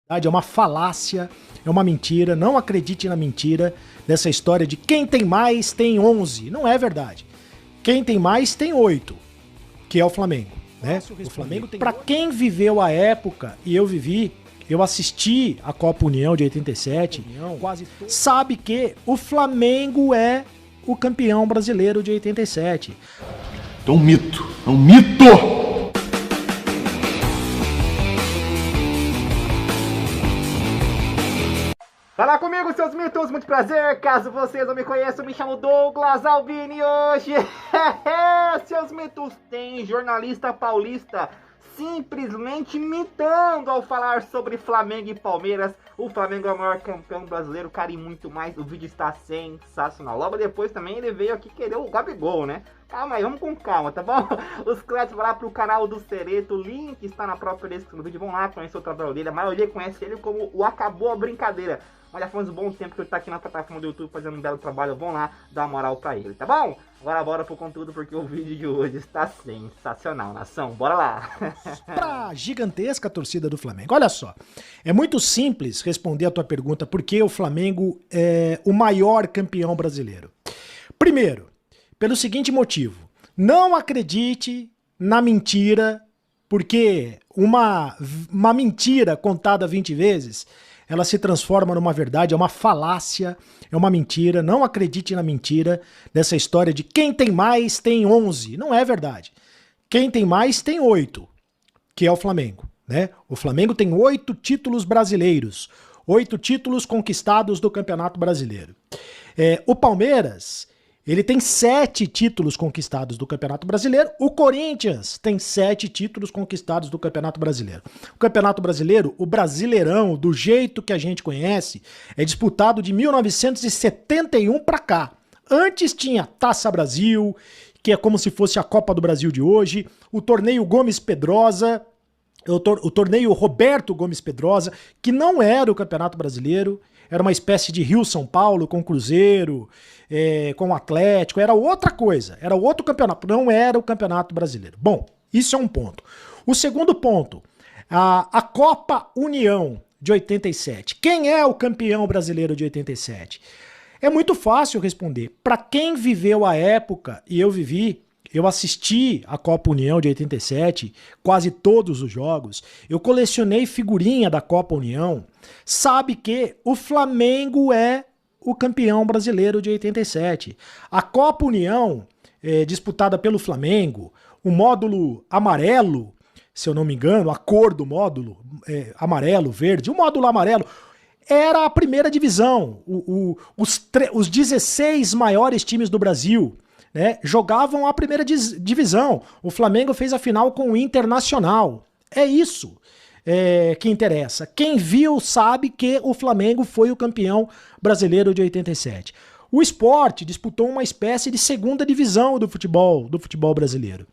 É uma falácia, é uma mentira. Não acredite na mentira dessa história de quem tem mais tem 11. Não é verdade. Quem tem mais tem 8, que é o Flamengo, né? O Flamengo tem. Para quem viveu a época, e eu vivi, eu assisti a Copa União de 87, sabe que o Flamengo é o campeão brasileiro de 87. É um mito, é um mito! Fala comigo, seus mitos, muito prazer. Caso vocês não me conheçam, me chamo Douglas Albini. Hoje, seus mitos, tem jornalista paulista simplesmente mitando ao falar sobre Flamengo e Palmeiras. O Flamengo é o maior campeão brasileiro, cara, e muito mais. O vídeo está sensacional. Logo depois também ele veio aqui querer o Gabigol, né? Calma aí, vamos com calma, tá bom? Os créditos vão lá pro canal do Cereto, o link está na própria descrição do vídeo. Vão lá conhecer o trabalho dele. A maioria conhece ele como o Acabou a Brincadeira. Mas já faz um bom tempo que ele tá aqui na plataforma do YouTube fazendo um belo trabalho. Vão lá dar uma moral pra ele, tá bom? Agora bora pro conteúdo, porque o vídeo de hoje está sensacional, nação. Bora lá! Pra gigantesca torcida do Flamengo. Olha só, é muito simples responder a tua pergunta por que o Flamengo é o maior campeão brasileiro. Primeiro, pelo seguinte motivo: não acredite na mentira, porque uma mentira contada 20 vezes, ela se transforma numa verdade, é uma falácia, é uma mentira. Não acredite na mentira dessa história de quem tem mais tem 11. Não é verdade. Quem tem mais tem 8, que é o Flamengo, né? O Flamengo tem 8 títulos brasileiros, 8 títulos conquistados do Campeonato Brasileiro. O Palmeiras, ele tem 7 títulos conquistados do Campeonato Brasileiro. O Corinthians tem 7 títulos conquistados do Campeonato Brasileiro. O Campeonato Brasileiro, o Brasileirão, do jeito que a gente conhece, é disputado de 1971 para cá. Antes tinha Taça Brasil, que é como se fosse a Copa do Brasil de hoje, o torneio Gomes Pedrosa, o torneio Roberto Gomes Pedrosa, que não era o Campeonato Brasileiro, era uma espécie de Rio-São Paulo com Cruzeiro, com o Atlético, era outra coisa, era outro campeonato, não era o Campeonato Brasileiro. Bom, isso é um ponto. O segundo ponto, a Copa União de 87. Quem é o campeão brasileiro de 87? É muito fácil responder. Para quem viveu a época, e eu vivi, eu assisti a Copa União de 87, quase todos os jogos, eu colecionei figurinha da Copa União, sabe que o Flamengo é o campeão brasileiro de 87. A Copa União, disputada pelo Flamengo, o módulo amarelo, se eu não me engano, a cor do módulo, amarelo, verde, o módulo amarelo, era a primeira divisão. Os 16 maiores times do Brasil, né, jogavam a primeira divisão. O Flamengo fez a final com o Internacional. É isso que interessa. Quem viu sabe que o Flamengo foi o campeão brasileiro de 87. O Sport disputou uma espécie de segunda divisão do futebol brasileiro.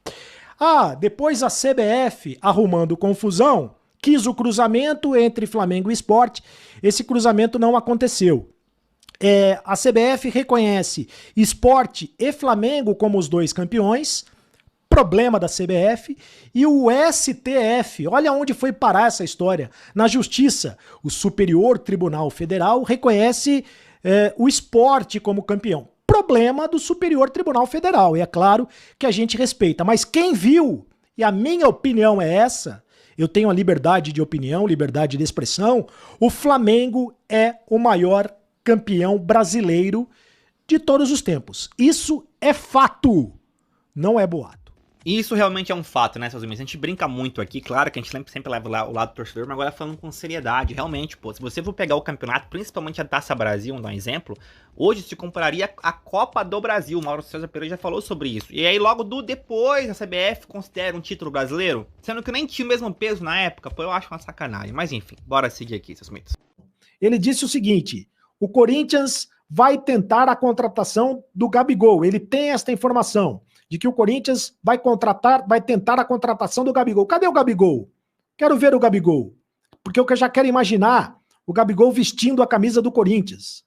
Depois a CBF, arrumando confusão, quis o cruzamento entre Flamengo e Sport. Esse cruzamento não aconteceu. A CBF reconhece Sport e Flamengo como os dois campeões, problema da CBF, e o STF, olha onde foi parar essa história, na Justiça, o Superior Tribunal Federal reconhece o Sport como campeão. Problema do Superior Tribunal Federal, e é claro que a gente respeita, mas quem viu, e a minha opinião é essa, eu tenho a liberdade de opinião, liberdade de expressão, o Flamengo é o maior campeão brasileiro de todos os tempos. Isso é fato, não é boato. Isso realmente é um fato, né, seus amigos? A gente brinca muito aqui, claro que a gente sempre leva lá o lado do torcedor, mas agora falando com seriedade, realmente, pô, se você for pegar o campeonato, principalmente a Taça Brasil, vamos dar um exemplo, hoje se compararia a Copa do Brasil, o Mauro César Pereira já falou sobre isso, e aí logo depois a CBF considera um título brasileiro, sendo que nem tinha o mesmo peso na época, pô, eu acho uma sacanagem, mas enfim, bora seguir aqui, seus mitos. Ele disse o seguinte: o Corinthians vai tentar a contratação do Gabigol, ele tem esta informação de que o Corinthians vai tentar a contratação do Gabigol. Cadê o Gabigol? Quero ver o Gabigol. Porque eu já quero imaginar o Gabigol vestindo a camisa do Corinthians.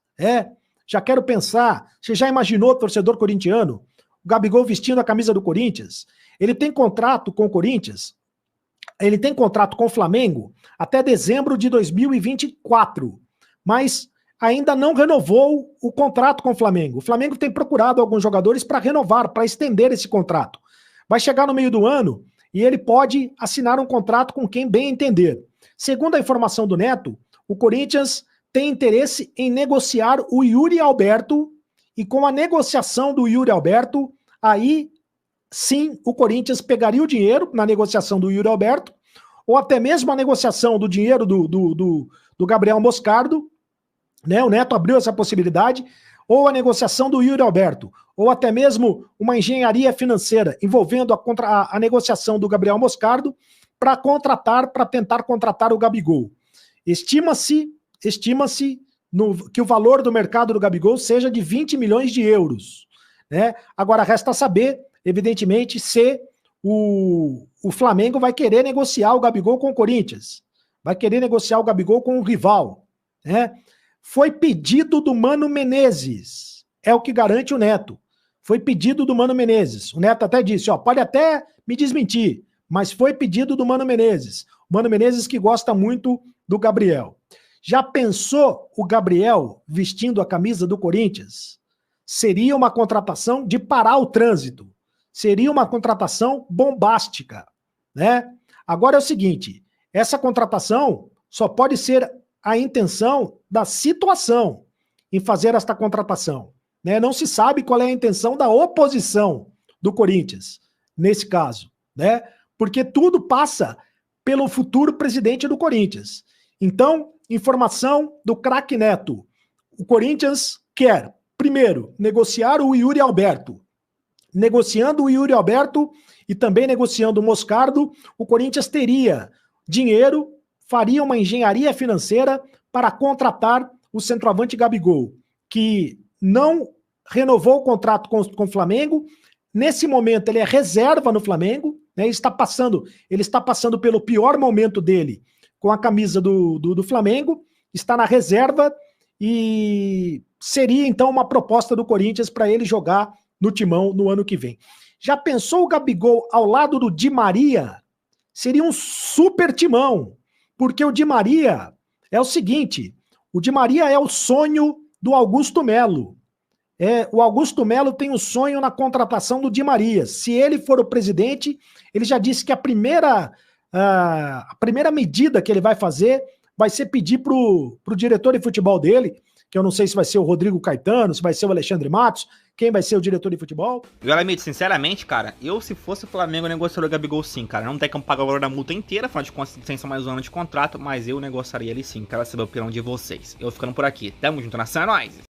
Já quero pensar. Você já imaginou, torcedor corintiano, o Gabigol vestindo a camisa do Corinthians? Ele tem contrato com o Corinthians ele tem contrato com o Flamengo até dezembro de 2024, mas ainda não renovou o contrato com o Flamengo. O Flamengo tem procurado alguns jogadores para renovar, para estender esse contrato. Vai chegar no meio do ano e ele pode assinar um contrato com quem bem entender. Segundo a informação do Neto, o Corinthians tem interesse em negociar o Yuri Alberto, e com a negociação do Yuri Alberto, aí sim o Corinthians pegaria o dinheiro na negociação do Yuri Alberto, ou até mesmo a negociação do dinheiro do Gabriel Moscardo, né? O Neto abriu essa possibilidade, ou a negociação do Yuri Alberto, ou até mesmo uma engenharia financeira envolvendo a negociação do Gabriel Moscardo para tentar contratar o Gabigol. Estima-se que o valor do mercado do Gabigol seja de 20 milhões de euros. Né? Agora, resta saber, evidentemente, se o Flamengo vai querer negociar o Gabigol com o Corinthians, vai querer negociar o Gabigol com o rival. Né? Foi pedido do Mano Menezes, é o que garante o Neto. Foi pedido do Mano Menezes. O Neto até disse, pode até me desmentir, mas foi pedido do Mano Menezes. O Mano Menezes que gosta muito do Gabriel. Já pensou o Gabriel vestindo a camisa do Corinthians? Seria uma contratação de parar o trânsito. Seria uma contratação bombástica, né? Agora é o seguinte, essa contratação só pode ser a intenção da situação em fazer esta contratação, né? Não se sabe qual é a intenção da oposição do Corinthians, nesse caso, né? Porque tudo passa pelo futuro presidente do Corinthians. Então, informação do craque Neto. O Corinthians quer, primeiro, negociar o Yuri Alberto. Negociando o Yuri Alberto e também negociando o Moscardo, o Corinthians teria dinheiro, faria uma engenharia financeira para contratar o centroavante Gabigol, que não renovou o contrato com o Flamengo. Nesse momento, ele é reserva no Flamengo, né? Ele está passando pelo pior momento dele com a camisa do Flamengo, está na reserva e seria então uma proposta do Corinthians para ele jogar no Timão no ano que vem. Já pensou o Gabigol ao lado do Di Maria? Seria um super Timão, porque o Di Maria é o seguinte, o Di Maria é o sonho do Augusto Melo. O Augusto Melo tem um sonho na contratação do Di Maria. Se ele for o presidente, ele já disse que a primeira medida que ele vai fazer vai ser pedir pro diretor de futebol dele, que eu não sei se vai ser o Rodrigo Caetano, se vai ser o Alexandre Matos, quem vai ser o diretor de futebol. E olha, Mito, sinceramente, cara, eu se fosse o Flamengo, eu negociaria o Gabigol sim, cara. Não tem como pagar o valor da multa inteira, afinal de contas, tem só mais um ano de contrato, mas eu negociaria ele sim. Quero saber a opinião de vocês. Eu ficando por aqui. Tamo junto, nação, é nóis!